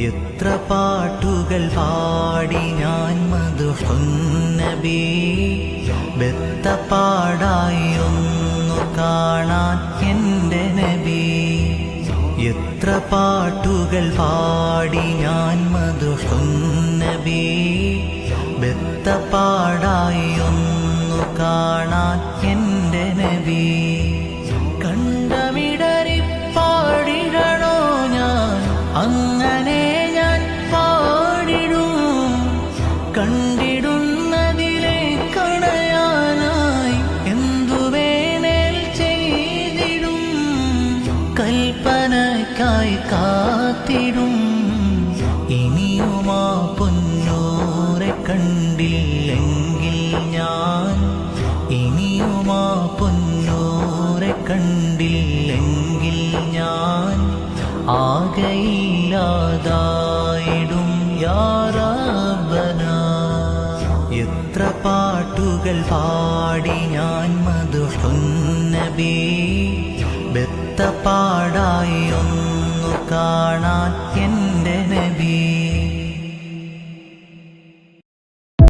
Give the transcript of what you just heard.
എത്ര പാട്ടുകൾ പാടി ഞാൻ മദ്ഹുൻ നബി, ബെത്തപ്പാടായി ഒന്നു കാണാൻ എൻ്റെ നബി. എത്ര പാട്ടുകൾ പാടി ഞാൻ മദ്ഹുൻ നബി, ബെത്തപ്പാടായി ഒന്നു കാണാൻ എൻ്റെ നബി. കണ്ടമിടറി പാടിടണോ ഞാൻ, അങ്ങനെ ഞാൻ പാടിടും. കണ്ടിടുന്നതിലെ കണയാനായി എന്തു വേണേൽ ചെയ്തിടും. കൽപ്പനയ്ക്കായി കാത്തിടും. ഇനിയുമാ പൊന്നൂരെ കണ്ടില്ലെങ്കിൽ ഞാൻ, ഇനിയുമാ പൊന്നൂരെ കണ്ടില്ലെങ്കിൽ ഞാൻ ആകയില്ലാതായിടും യാ റബ്ബനാ. എത്ര പാട്ടുകൾ പാടി ഞാൻ മദ്ഹുൻ നബി, ബെത്തപ്പാടായി ഒന്നു കാണാൻ